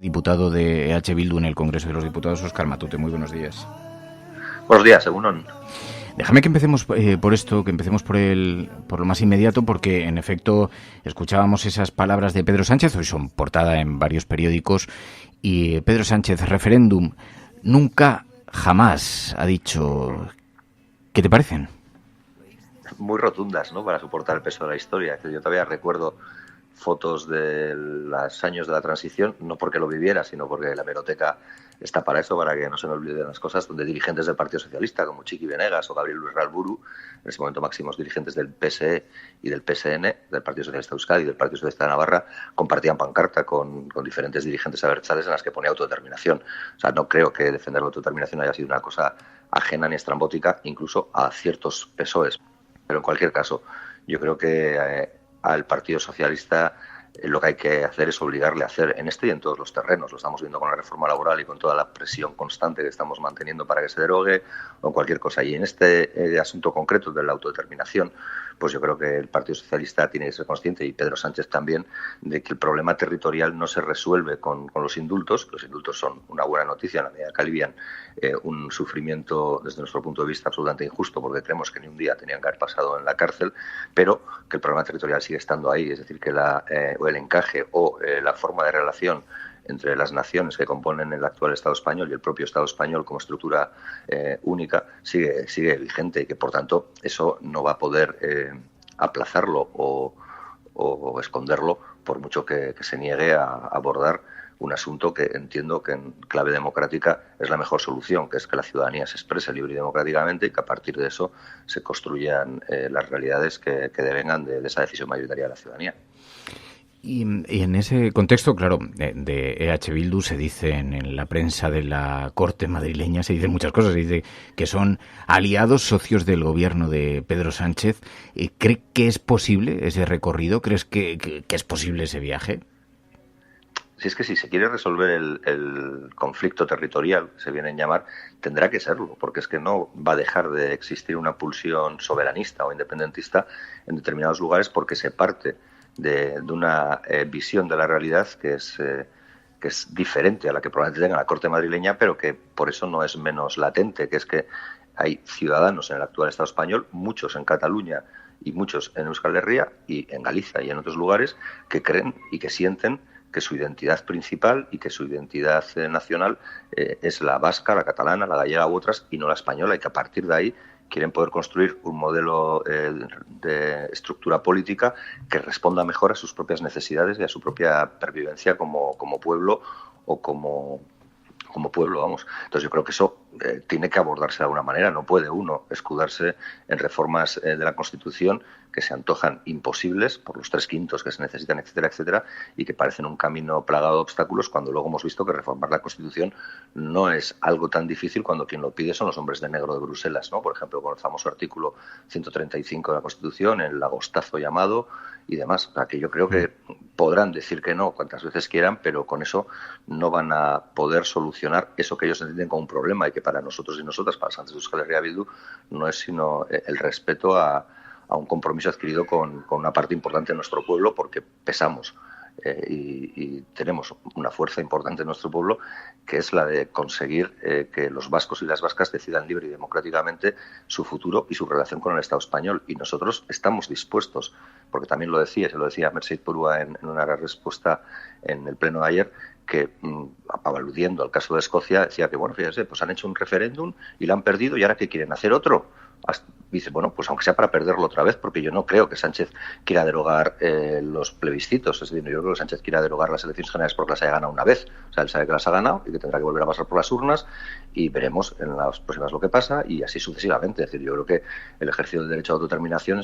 Diputado de EH Bildu en el Congreso de los Diputados, Óscar Matute. Muy buenos días. Buenos días, Egunon. Déjame que empecemos por esto, que empecemos por lo más inmediato, porque en efecto escuchábamos esas palabras de Pedro Sánchez, hoy son portada en varios periódicos, y Pedro Sánchez, referéndum, nunca, jamás, ha dicho. ¿Qué te parecen? Muy rotundas, ¿no?, para soportar el peso de la historia. Que yo todavía recuerdo fotos de los años de la transición, no porque lo viviera, sino porque la hemeroteca está para eso, para que no se me olviden las cosas, donde dirigentes del Partido Socialista, como Chiqui Venegas o Gabriel Luis Ralburu, en ese momento máximos dirigentes del PSE y del PSN, del Partido Socialista de Euskadi y del Partido Socialista de Navarra, compartían pancarta con diferentes dirigentes abertzales en las que ponía autodeterminación. O sea, no creo que defender la autodeterminación haya sido una cosa ajena ni estrambótica, incluso a ciertos PSOEs. Pero en cualquier caso, yo creo que al Partido Socialista lo que hay que hacer es obligarle a hacer en este y en todos los terrenos. Lo estamos viendo con la reforma laboral y con toda la presión constante que estamos manteniendo para que se derogue o cualquier cosa. Y en este asunto concreto de la autodeterminación, pues yo creo que el Partido Socialista tiene que ser consciente, y Pedro Sánchez también, de que el problema territorial no se resuelve con los indultos. Los indultos son una buena noticia en la medida que alivian un sufrimiento, desde nuestro punto de vista, absolutamente injusto, porque creemos que ni un día tenían que haber pasado en la cárcel, pero que el problema territorial sigue estando ahí. Es decir, que el encaje o la forma de relación entre las naciones que componen el actual Estado español y el propio Estado español como estructura única sigue vigente, y que por tanto eso no va a poder aplazarlo o esconderlo, por mucho que se niegue a abordar un asunto que entiendo que en clave democrática es la mejor solución, que es que la ciudadanía se exprese libre y democráticamente, y que a partir de eso se construyan las realidades que devengan de esa decisión mayoritaria de la ciudadanía. Y en ese contexto, claro, de EH Bildu se dice en la prensa de la Corte madrileña, se dicen muchas cosas, se dice que son aliados, socios del gobierno de Pedro Sánchez. ¿Cree que es posible ese recorrido? ¿Crees que es posible ese viaje? Si es que si se quiere resolver el conflicto territorial, que se viene a llamar, tendrá que serlo, porque es que no va a dejar de existir una pulsión soberanista o independentista en determinados lugares, porque se parte de una visión de la realidad que es diferente a la que probablemente tenga la Corte madrileña, pero que por eso no es menos latente, que es que hay ciudadanos en el actual Estado español, muchos en Cataluña y muchos en Euskal Herria y en Galicia y en otros lugares, que creen y que sienten que su identidad principal y que su identidad nacional es la vasca, la catalana, la gallega u otras, y no la española, y que a partir de ahí quieren poder construir un modelo de estructura política que responda mejor a sus propias necesidades y a su propia pervivencia como pueblo o como pueblo, vamos. Entonces yo creo que eso tiene que abordarse de alguna manera. No puede uno escudarse en reformas de la Constitución que se antojan imposibles por los 3/5 que se necesitan, etcétera, etcétera, y que parecen un camino plagado de obstáculos, cuando luego hemos visto que reformar la Constitución no es algo tan difícil cuando quien lo pide son los hombres de negro de Bruselas, ¿no? Por ejemplo, con el famoso artículo 135 de la Constitución, el agostazo llamado y demás. O sea, que yo creo que podrán decir que no cuantas veces quieran, pero con eso no van a poder solucionar eso que ellos entienden como un problema, y que para nosotros y nosotras, para Sánchez de Euskal Herria Bildu, no es sino el respeto a un compromiso adquirido con una parte importante de nuestro pueblo, porque pesamos y tenemos una fuerza importante en nuestro pueblo, que es la de conseguir que los vascos y las vascas decidan libre y democráticamente su futuro y su relación con el Estado español. Y nosotros estamos dispuestos, porque también lo decía, se lo decía Mercedes Purúa en una respuesta en el pleno de ayer, que aludiendo al caso de Escocia, decía que, bueno, fíjese, pues han hecho un referéndum y lo han perdido, y ahora ¿qué quieren? ¿Hacer otro? Dice, bueno, pues aunque sea para perderlo otra vez, porque yo no creo que Sánchez quiera derogar los plebiscitos. Es decir, yo creo que Sánchez quiera derogar las elecciones generales porque las haya ganado una vez. O sea, él sabe que las ha ganado y que tendrá que volver a pasar por las urnas, y veremos en las próximas lo que pasa, y así sucesivamente. Es decir, yo creo que el ejercicio del derecho a autodeterminación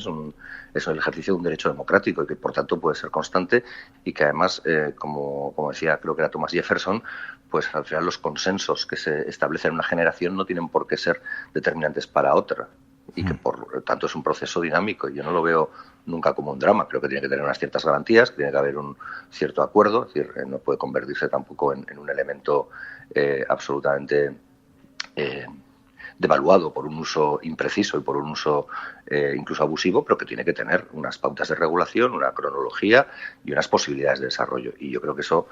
es el ejercicio de un derecho democrático, y que por tanto puede ser constante, y que además, como decía, creo que era Thomas Jefferson, pues al final los consensos que se establecen en una generación no tienen por qué ser determinantes para otra, y que por tanto es un proceso dinámico, y yo no lo veo nunca como un drama. Creo que tiene que tener unas ciertas garantías, que tiene que haber un cierto acuerdo, es decir, no puede convertirse tampoco en un elemento absolutamente devaluado por un uso impreciso y por un uso incluso abusivo, pero que tiene que tener unas pautas de regulación, una cronología y unas posibilidades de desarrollo. Y yo creo que eso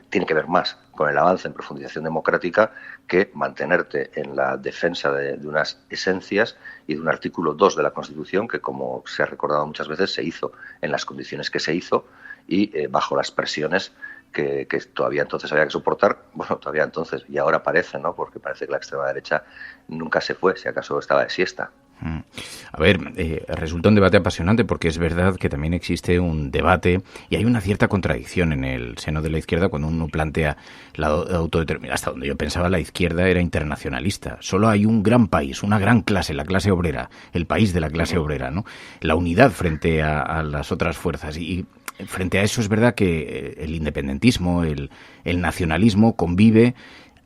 tiene que ver más con el avance en profundización democrática que mantenerte en la defensa de unas esencias y de un artículo 2 de la Constitución que, como se ha recordado muchas veces, se hizo en las condiciones que se hizo y bajo las presiones que todavía entonces había que soportar, bueno, todavía entonces, y ahora parece, ¿no? Porque parece que la extrema derecha nunca se fue, si acaso estaba de siesta. A ver, resulta un debate apasionante porque es verdad que también existe un debate y hay una cierta contradicción en el seno de la izquierda cuando uno plantea la autodeterminación. Hasta donde yo pensaba la izquierda era internacionalista. Solo hay un gran país, una gran clase, la clase obrera, el país de la clase obrera, ¿no? La unidad frente a las otras fuerzas y frente a eso es verdad que el independentismo, el nacionalismo convive,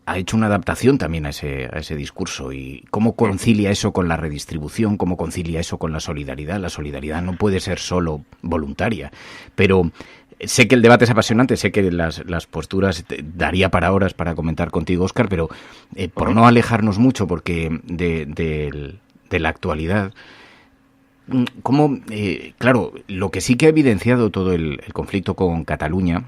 ha hecho una adaptación también a ese discurso. ¿Y cómo concilia eso con la redistribución? ¿Cómo concilia eso con la solidaridad? La solidaridad no puede ser solo voluntaria. Pero sé que el debate es apasionante, sé que las posturas daría para horas para comentar contigo, Óscar, pero por no alejarnos mucho porque de la actualidad, ¿cómo, claro, lo que sí que ha evidenciado todo el conflicto con Cataluña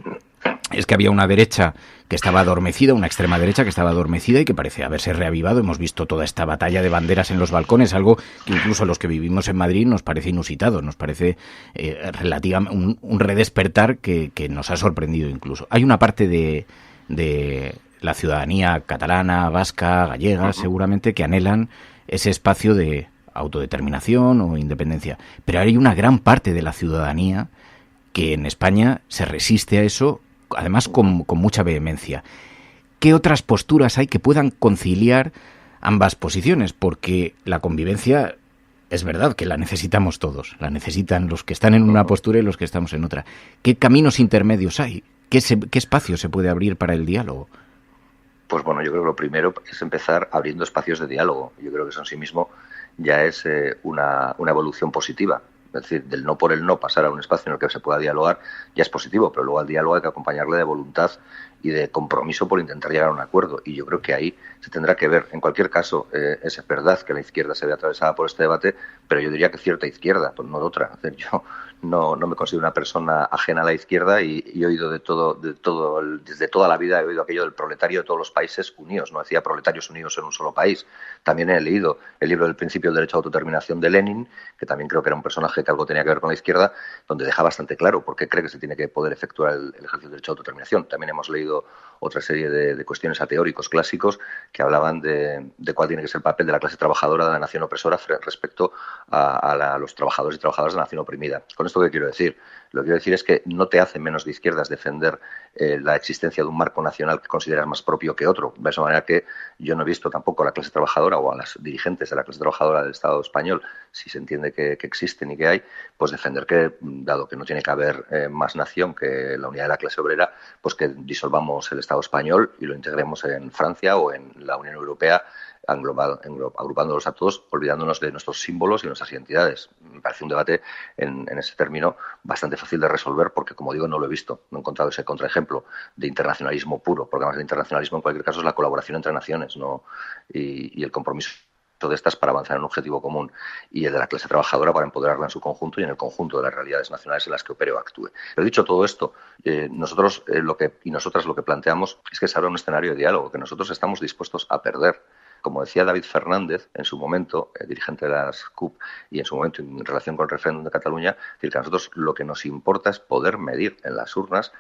es que había una derecha que estaba adormecida, una extrema derecha que estaba adormecida y que parece haberse reavivado. Hemos visto toda esta batalla de banderas en los balcones, algo que incluso a los que vivimos en Madrid nos parece inusitado, nos parece un redespertar que nos ha sorprendido incluso. Hay una parte de la ciudadanía catalana, vasca, gallega, seguramente, que anhelan ese espacio de autodeterminación o independencia. Pero hay una gran parte de la ciudadanía que en España se resiste a eso, además con mucha vehemencia. ¿Qué otras posturas hay que puedan conciliar ambas posiciones? Porque la convivencia es verdad que la necesitamos todos, la necesitan los que están en una postura y los que estamos en otra. ¿Qué caminos intermedios hay? ¿Qué espacio se puede abrir para el diálogo? Pues bueno, yo creo que lo primero es empezar abriendo espacios de diálogo. Yo creo que eso en sí mismo ya es una evolución positiva. Es decir, del no por el no pasar a un espacio en el que se pueda dialogar ya es positivo, pero luego al diálogo hay que acompañarle de voluntad y de compromiso por intentar llegar a un acuerdo. Y yo creo que ahí se tendrá que ver. En cualquier caso, es verdad que la izquierda se ve atravesada por este debate, pero yo diría que cierta izquierda, pues no de otra. Es decir, yo no me considero una persona ajena a la izquierda y he oído desde toda la vida he oído aquello del proletario de todos los países unidos. No decía proletarios unidos en un solo país. También he leído el libro del principio del derecho a autodeterminación de Lenin, que también creo que era un personaje que algo tenía que ver con la izquierda, donde deja bastante claro por qué cree que se tiene que poder efectuar el ejercicio del derecho a autodeterminación. También hemos leído otra serie de cuestiones a teóricos clásicos que hablaban de cuál tiene que ser el papel de la clase trabajadora de la nación opresora respecto a los trabajadores y trabajadoras de la nación oprimida. ¿Con esto qué quiero decir? Lo que quiero decir es que no te hace menos de izquierdas defender la existencia de un marco nacional que consideras más propio que otro. De esa manera que yo no he visto tampoco a la clase trabajadora o a las dirigentes de la clase trabajadora del Estado español, si se entiende que existen y que hay, pues defender que, dado que no tiene que haber más nación que la unidad de la clase obrera, pues que disolvamos el Estado español y lo integremos en Francia o en la Unión Europea, agrupándolos a todos, olvidándonos de nuestros símbolos y nuestras identidades. Me parece un debate en ese término bastante fácil de resolver porque, como digo, no lo he visto. No he encontrado ese contraejemplo de internacionalismo puro, porque además el internacionalismo en cualquier caso es la colaboración entre naciones, ¿no? y el compromiso de estas para avanzar en un objetivo común, y el de la clase trabajadora para empoderarla en su conjunto y en el conjunto de las realidades nacionales en las que opere o actúe. Pero dicho todo esto, nosotros y nosotras lo que planteamos es que se abra un escenario de diálogo, que nosotros estamos dispuestos a perder. Como decía David Fernández en su momento, dirigente de las CUP, y en su momento en relación con el referéndum de Cataluña, es decir, que a nosotros lo que nos importa es poder medir en las urnas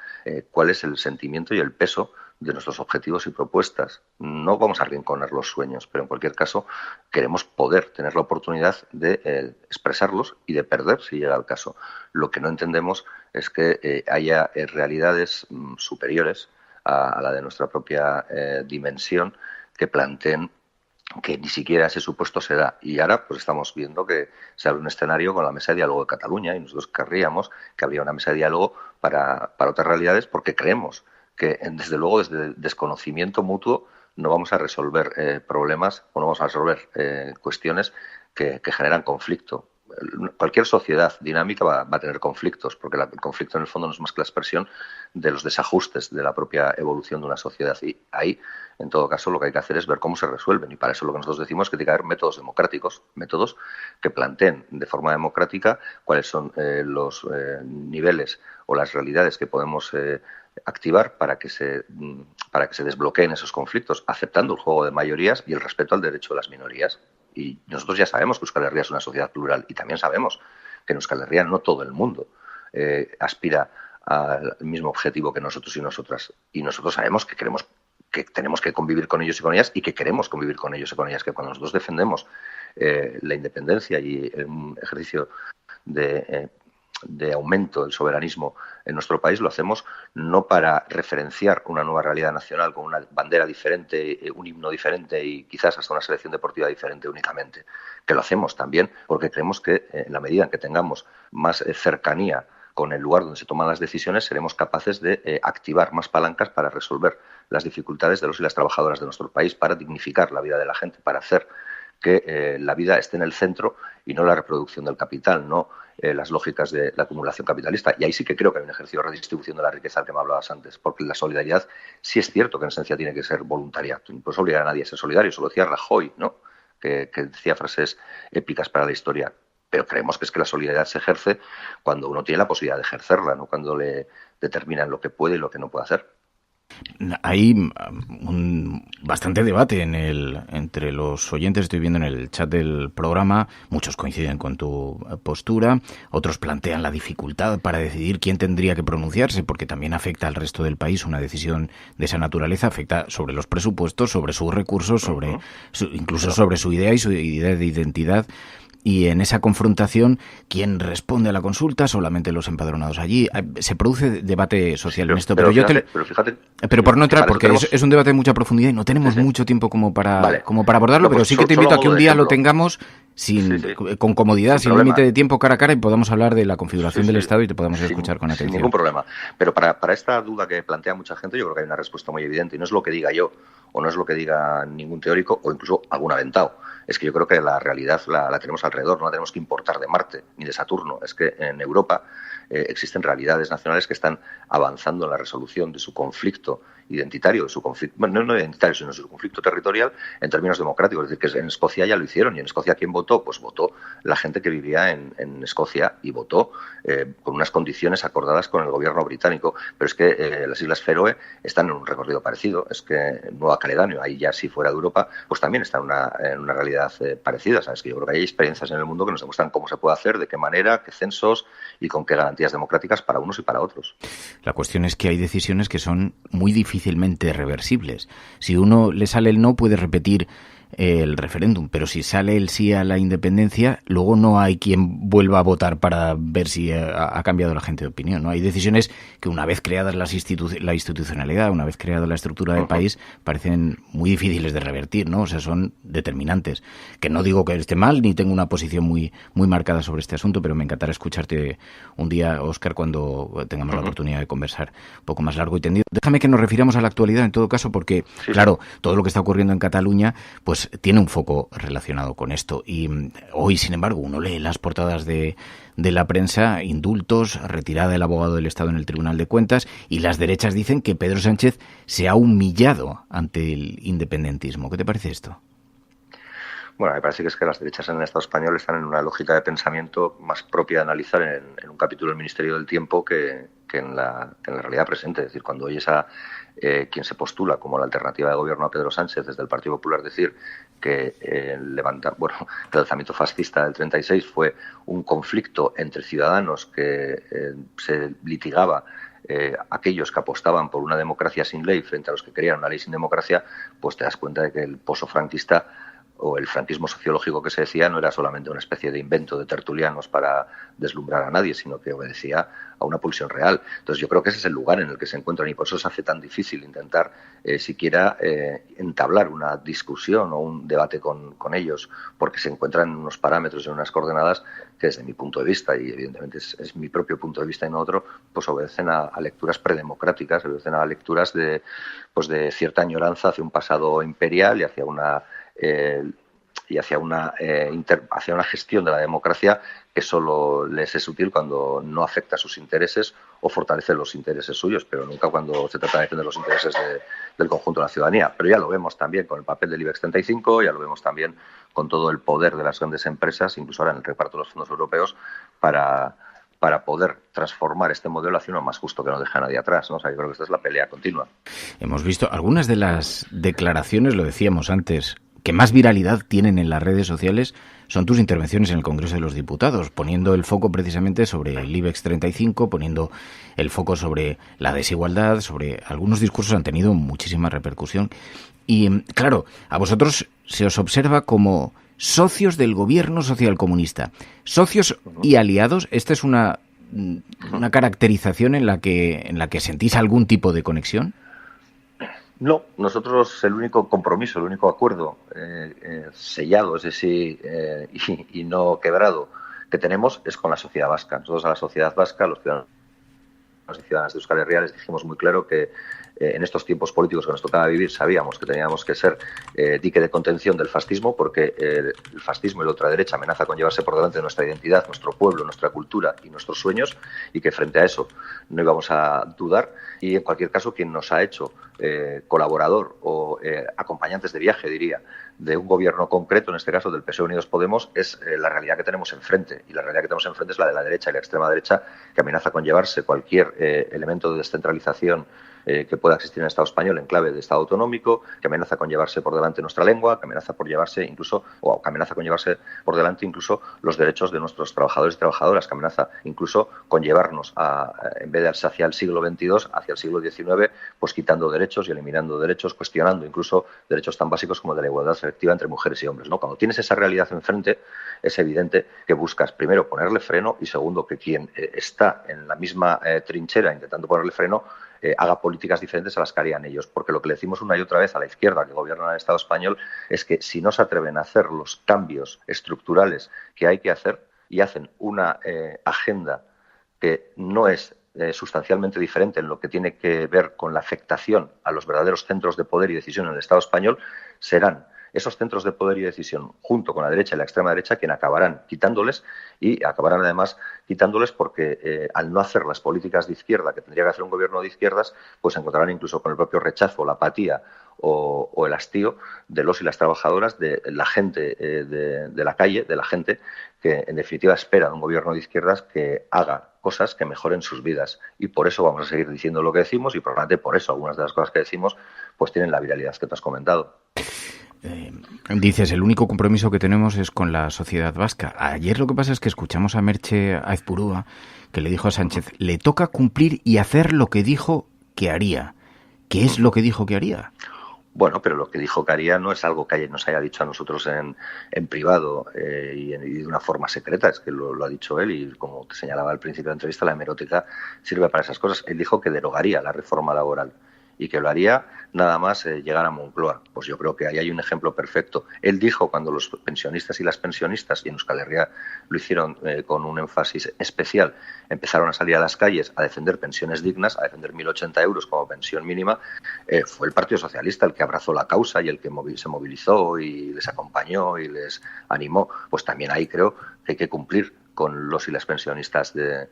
cuál es el sentimiento y el peso de nuestros objetivos y propuestas. No vamos a arrinconar los sueños, pero en cualquier caso queremos poder tener la oportunidad de expresarlos y de perder si llega el caso. Lo que no entendemos es que haya realidades superiores a la de nuestra propia dimensión que planteen que ni siquiera ese supuesto se da. Y ahora pues estamos viendo que se abre un escenario con la mesa de diálogo de Cataluña y nosotros querríamos que habría una mesa de diálogo para otras realidades porque creemos que desde luego desde el desconocimiento mutuo no vamos a resolver problemas o no vamos a resolver cuestiones que generan conflicto. cualquier sociedad dinámica va a tener conflictos, porque el conflicto en el fondo no es más que la expresión de los desajustes de la propia evolución de una sociedad. Y ahí, en todo caso, lo que hay que hacer es ver cómo se resuelven. Y para eso lo que nosotros decimos es que tiene que haber métodos democráticos, métodos que planteen de forma democrática cuáles son los niveles o las realidades que podemos activar para que se desbloqueen esos conflictos, aceptando el juego de mayorías y el respeto al derecho de las minorías. Y nosotros ya sabemos que Euskal Herria es una sociedad plural y también sabemos que en Euskal Herria no todo el mundo aspira al mismo objetivo que nosotros y nosotras. Y nosotros sabemos que tenemos que convivir con ellos y con ellas y que queremos convivir con ellos y con ellas, que cuando nosotros defendemos la independencia y un ejercicio de aumento del soberanismo en nuestro país, lo hacemos no para referenciar una nueva realidad nacional con una bandera diferente, un himno diferente y quizás hasta una selección deportiva diferente únicamente, que lo hacemos también porque creemos que en la medida en que tengamos más cercanía con el lugar donde se toman las decisiones, seremos capaces de activar más palancas para resolver las dificultades de los y las trabajadoras de nuestro país, para dignificar la vida de la gente, para hacer que la vida esté en el centro y no la reproducción del capital, no las lógicas de la acumulación capitalista. Y ahí sí que creo que hay un ejercicio de redistribución de la riqueza al que me hablabas antes, porque la solidaridad sí es cierto que en esencia tiene que ser voluntaria. Tú no puedes obligar a nadie a ser solidario, eso lo decía Rajoy, ¿no? Que decía frases épicas para la historia. Pero creemos que es que la solidaridad se ejerce cuando uno tiene la posibilidad de ejercerla, no cuando le determinan lo que puede y lo que no puede hacer. Hay bastante debate entre los oyentes, estoy viendo en el chat del programa, muchos coinciden con tu postura, otros plantean la dificultad para decidir quién tendría que pronunciarse, porque también afecta al resto del país una decisión de esa naturaleza, afecta sobre los presupuestos, sobre sus recursos, incluso sobre su idea y su idea de identidad. Y en esa confrontación, ¿quién responde a la consulta? Solamente los empadronados allí. Se produce debate social en esto. Pero fíjate, por no entrar, porque es un debate de mucha profundidad y no tenemos mucho tiempo como para abordarlo, pero sí que te invito a que un día lo tengamos con comodidad, sin límite de tiempo, cara a cara, y podamos hablar de la configuración del Estado y te podamos escuchar con atención. Sin ningún problema. Pero para esta duda que plantea mucha gente, yo creo que hay una respuesta muy evidente. Y no es lo que diga yo, o no es lo que diga ningún teórico, o incluso algún aventado. Es que yo creo que la realidad la tenemos alrededor, no la tenemos que importar de Marte ni de Saturno. Es que en Europa existen realidades nacionales que están avanzando en la resolución de su conflicto identitario, de su conflicto, bueno, no identitario, sino de su conflicto territorial en términos democráticos. Es decir, que en Escocia ya lo hicieron. Y en Escocia, ¿quién votó? Pues votó la gente que vivía en Escocia y votó con unas condiciones acordadas con el gobierno británico. Pero es que las Islas Feroe están en un recorrido parecido. Es que Nueva Caledonia, ahí ya si fuera de Europa, pues también está en una realidad parecida. ¿Sabes? Que yo creo que hay experiencias en el mundo que nos demuestran cómo se puede hacer, de qué manera, qué censos y con qué garantías democráticas para unos y para otros. La cuestión es que hay decisiones que son muy difícilmente reversibles. Si uno le sale el no, puede repetir el referéndum, pero si sale el sí a la independencia, luego no hay quien vuelva a votar para ver si ha cambiado la gente de opinión, ¿no? Hay decisiones que una vez creadas la institucionalidad, una vez creada la estructura del país, parecen muy difíciles de revertir, ¿no? O sea, son determinantes. Que no digo que esté mal, ni tengo una posición muy marcada sobre este asunto, pero me encantará escucharte un día, Óscar, cuando tengamos la oportunidad de conversar un poco más largo y tendido. Déjame que nos refiramos a la actualidad en todo caso, porque, claro, todo lo que está ocurriendo en Cataluña, pues tiene un foco relacionado con esto. Y hoy, sin embargo, uno lee las portadas de la prensa, indultos, retirada del abogado del Estado en el Tribunal de Cuentas, y las derechas dicen que Pedro Sánchez se ha humillado ante el independentismo. ¿Qué te parece esto? Bueno, me parece que es que las derechas en el Estado español están en una lógica de pensamiento más propia de analizar en un capítulo del Ministerio del Tiempo que en la realidad presente. Es decir, cuando oyes a quien se postula como la alternativa de gobierno a Pedro Sánchez desde el Partido Popular decir que el alzamiento fascista del 36 fue un conflicto entre ciudadanos que se litigaba aquellos que apostaban por una democracia sin ley frente a los que querían una ley sin democracia, pues te das cuenta de que el poso franquista o el franquismo sociológico que se decía no era solamente una especie de invento de tertulianos para deslumbrar a nadie, sino que obedecía a una pulsión real. Entonces yo creo que ese es el lugar en el que se encuentran y por eso se hace tan difícil intentar siquiera entablar una discusión o un debate con ellos, porque se encuentran en unos parámetros, en unas coordenadas que desde mi punto de vista, y evidentemente es mi propio punto de vista y no otro, pues obedecen a lecturas predemocráticas, obedecen a lecturas de cierta añoranza hacia un pasado imperial y hacia una y hacia hacia una gestión de la democracia que solo les es útil cuando no afecta a sus intereses o fortalece los intereses suyos, pero nunca cuando se trata de defender los intereses del conjunto de la ciudadanía. Pero ya lo vemos también con el papel del IBEX 35, ya lo vemos también con todo el poder de las grandes empresas, incluso ahora en el reparto de los fondos europeos, para poder transformar este modelo hacia uno más justo que no deja a nadie atrás, ¿no? O sea, yo creo que esta es la pelea continua. Hemos visto algunas de las declaraciones, lo decíamos antes, que más viralidad tienen en las redes sociales son tus intervenciones en el Congreso de los Diputados, poniendo el foco precisamente sobre el IBEX 35, poniendo el foco sobre la desigualdad, sobre algunos discursos que han tenido muchísima repercusión. Y claro, a vosotros se os observa como socios del gobierno socialcomunista. Socios y aliados, esta es una caracterización en la que sentís algún tipo de conexión. No, nosotros el único compromiso, el único acuerdo sellado, ese sí, y no quebrado, que tenemos es con la sociedad vasca. Nosotros a la sociedad vasca, los ciudadanos y ciudadanas de Euskal Herria, les dijimos muy claro que en estos tiempos políticos que nos tocaba vivir sabíamos que teníamos que ser dique de contención del fascismo, porque el fascismo y la ultraderecha amenaza con llevarse por delante nuestra identidad, nuestro pueblo, nuestra cultura y nuestros sueños, y que frente a eso no íbamos a dudar. Y en cualquier caso, quien nos ha hecho colaborador o acompañantes de viaje, diría, de un gobierno concreto, en este caso del PSOE Unidos Podemos, es la realidad que tenemos enfrente. Y la realidad que tenemos enfrente es la de la derecha y la extrema derecha, que amenaza con llevarse cualquier elemento de descentralización que pueda existir en el Estado español en clave de Estado autonómico, que amenaza con llevarse por delante nuestra lengua, que amenaza por llevarse incluso, o que amenaza con llevarse por delante incluso los derechos de nuestros trabajadores y trabajadoras, que amenaza incluso con llevarnos en vez de hacia el siglo XXII, hacia el siglo XIX, pues quitando derechos y eliminando derechos, cuestionando incluso derechos tan básicos como el de la igualdad efectiva entre mujeres y hombres, ¿no? Cuando tienes esa realidad enfrente, es evidente que buscas primero ponerle freno y segundo que quien está en la misma trinchera intentando ponerle freno haga políticas diferentes a las que harían ellos. Porque lo que le decimos una y otra vez a la izquierda que gobierna el Estado español es que si no se atreven a hacer los cambios estructurales que hay que hacer y hacen una agenda que no es sustancialmente diferente en lo que tiene que ver con la afectación a los verdaderos centros de poder y decisión en el Estado español, serán esos centros de poder y decisión, junto con la derecha y la extrema derecha, quien acabarán quitándoles, y acabarán además quitándoles porque al no hacer las políticas de izquierda que tendría que hacer un gobierno de izquierdas, pues se encontrarán incluso con el propio rechazo, la apatía o el hastío de los y las trabajadoras, de la gente de la calle, de la gente que en definitiva espera de un gobierno de izquierdas que haga cosas que mejoren sus vidas. Y por eso vamos a seguir diciendo lo que decimos y probablemente por eso algunas de las cosas que decimos pues tienen la viralidad que te has comentado. Dices, el único compromiso que tenemos es con la sociedad vasca. Ayer lo que pasa es que escuchamos a Merche Aizpurúa, que le dijo a Sánchez, le toca cumplir y hacer lo que dijo que haría. ¿Qué es lo que dijo que haría? Bueno, pero lo que dijo que haría no es algo que nos haya dicho a nosotros en privado y de una forma secreta, es que lo ha dicho él y como te señalaba al principio de la entrevista, la hemeroteca sirve para esas cosas. Él dijo que derogaría la reforma laboral y que lo haría nada más llegar a Moncloa. Pues yo creo que ahí hay un ejemplo perfecto. Él dijo cuando los pensionistas y las pensionistas, y en Euskal Herria lo hicieron con un énfasis especial, empezaron a salir a las calles a defender pensiones dignas, a defender 1.080 euros como pensión mínima, fue el Partido Socialista el que abrazó la causa y el que se movilizó y les acompañó y les animó. Pues también ahí creo que hay que cumplir con los y las pensionistas de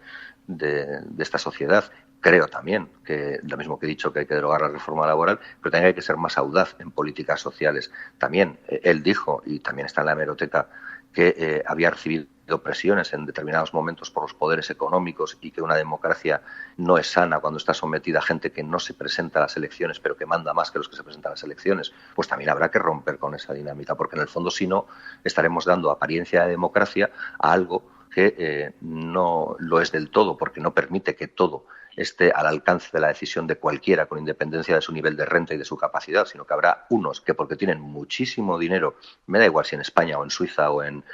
esta sociedad. Creo también que, lo mismo que he dicho, que hay que derogar la reforma laboral, pero también hay que ser más audaz en políticas sociales. También él dijo, y también está en la hemeroteca, que había recibido presiones en determinados momentos por los poderes económicos y que una democracia no es sana cuando está sometida a gente que no se presenta a las elecciones, pero que manda más que los que se presentan a las elecciones. Pues también habrá que romper con esa dinámica, porque en el fondo, si no, estaremos dando apariencia de democracia a algo que no lo es del todo, porque no permite que todo esté al alcance de la decisión de cualquiera con independencia de su nivel de renta y de su capacidad, sino que habrá unos que porque tienen muchísimo dinero, me da igual si en España o en Suiza o en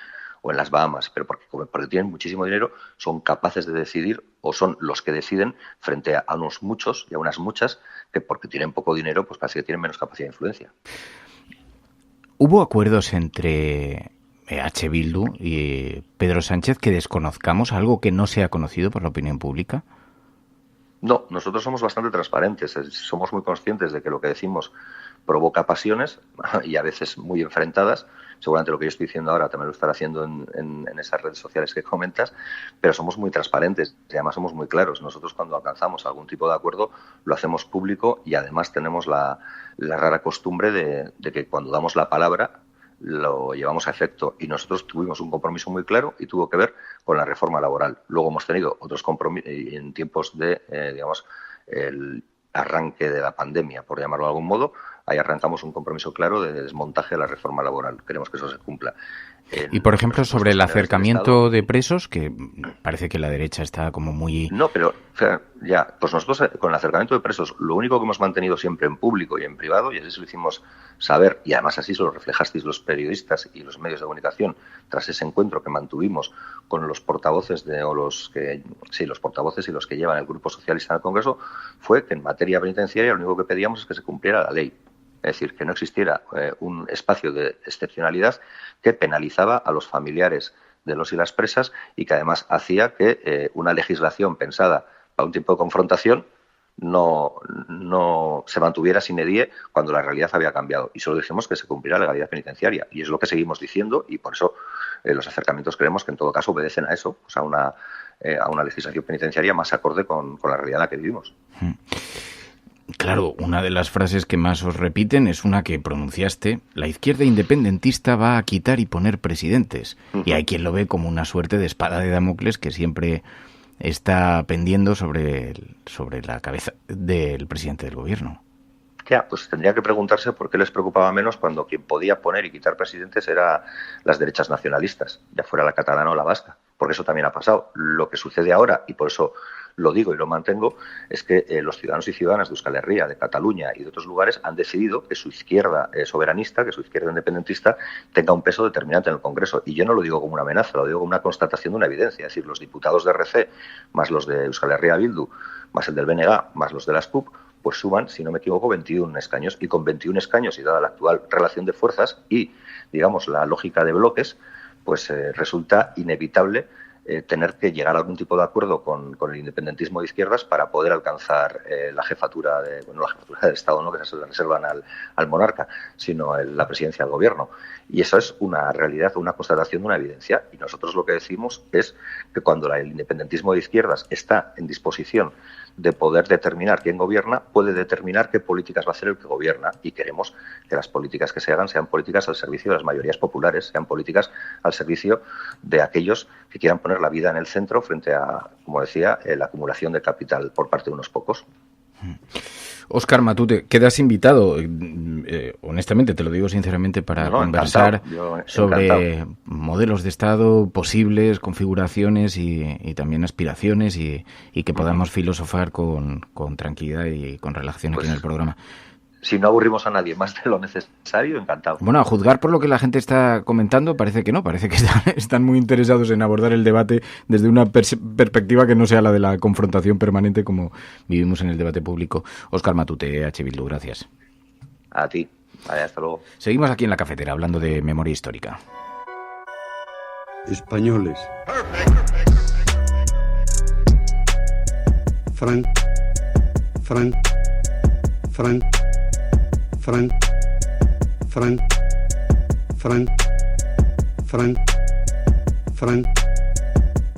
las Bahamas, pero porque tienen muchísimo dinero, son capaces de decidir o son los que deciden frente a unos muchos y a unas muchas que porque tienen poco dinero pues parece que tienen menos capacidad de influencia. ¿Hubo acuerdos entre H. Bildu y Pedro Sánchez que desconozcamos, algo que no se ha conocido por la opinión pública? No, nosotros somos bastante transparentes, somos muy conscientes de que lo que decimos provoca pasiones y a veces muy enfrentadas. Seguramente lo que yo estoy diciendo ahora también lo estaré haciendo en esas redes sociales que comentas, pero somos muy transparentes y además somos muy claros. Nosotros cuando alcanzamos algún tipo de acuerdo lo hacemos público y además tenemos la rara costumbre de que cuando damos la palabra lo llevamos a efecto, y nosotros tuvimos un compromiso muy claro y tuvo que ver con la reforma laboral. Luego hemos tenido otros compromisos en tiempos de, digamos, el arranque de la pandemia, por llamarlo de algún modo. Ahí arrancamos un compromiso claro de desmontaje de la reforma laboral. Queremos que eso se cumpla. Y, por ejemplo, sobre el acercamiento de presos, que parece que la derecha está como muy... No, pero ya, pues nosotros con el acercamiento de presos, lo único que hemos mantenido siempre en público y en privado, y así se lo hicimos saber, y además así se lo reflejasteis los periodistas y los medios de comunicación tras ese encuentro que mantuvimos con los portavoces los portavoces y los que llevan el Grupo Socialista en el Congreso, fue que en materia penitenciaria lo único que pedíamos es que se cumpliera la ley. Es decir, que no existiera un espacio de excepcionalidad que penalizaba a los familiares de los y las presas y que además hacía que una legislación pensada para un tiempo de confrontación no se mantuviera sine die cuando la realidad había cambiado. Y solo dijimos que se cumpliera la legalidad penitenciaria. Y es lo que seguimos diciendo, y por eso los acercamientos creemos que en todo caso obedecen a eso, o sea, a una legislación penitenciaria más acorde con la realidad en la que vivimos. Claro, una de las frases que más os repiten es una que pronunciaste: la izquierda independentista va a quitar y poner presidentes. Y hay quien lo ve como una suerte de espada de Damocles que siempre está pendiendo sobre la cabeza del presidente del gobierno. Ya, pues tendría que preguntarse por qué les preocupaba menos cuando quien podía poner y quitar presidentes era las derechas nacionalistas, ya fuera la catalana o la vasca, porque eso también ha pasado. Lo que sucede ahora, y por eso lo digo y lo mantengo, es que los ciudadanos y ciudadanas de Euskal Herria, de Cataluña y de otros lugares han decidido que su izquierda soberanista, que su izquierda independentista tenga un peso determinante en el Congreso. Y yo no lo digo como una amenaza, lo digo como una constatación de una evidencia. Es decir, los diputados de RC, más los de Euskal Herria Bildu, más el del BNG, más los de las CUP, pues suman, si no me equivoco, 21 escaños. Y con 21 escaños, y dada la actual relación de fuerzas y, digamos, la lógica de bloques, pues resulta inevitable tener que llegar a algún tipo de acuerdo con el independentismo de izquierdas para poder alcanzar la jefatura del Estado, no que se le reservan al monarca, sino la presidencia del gobierno. Y eso es una realidad, una constatación de una evidencia. Y nosotros lo que decimos es que cuando el independentismo de izquierdas está en disposición de poder determinar quién gobierna, puede determinar qué políticas va a hacer el que gobierna, y queremos que las políticas que se hagan sean políticas al servicio de las mayorías populares, sean políticas al servicio de aquellos que quieran poner la vida en el centro frente a, como decía, la acumulación de capital por parte de unos pocos. Óscar Matute, quedas invitado, honestamente, te lo digo sinceramente, para conversar sobre modelos de Estado posibles, configuraciones y también aspiraciones, y que podamos filosofar con tranquilidad y con relajación aquí en el programa. Si no aburrimos a nadie más de lo necesario, encantado. Bueno, a juzgar por lo que la gente está comentando, parece que no, parece que están muy interesados en abordar el debate desde una perspectiva que no sea la de la confrontación permanente como vivimos en el debate público. Óscar Matute, EH Bildu, gracias. A ti. Vale, hasta luego. Seguimos aquí en La Cafetera hablando de memoria histórica. Españoles. Frank. Frank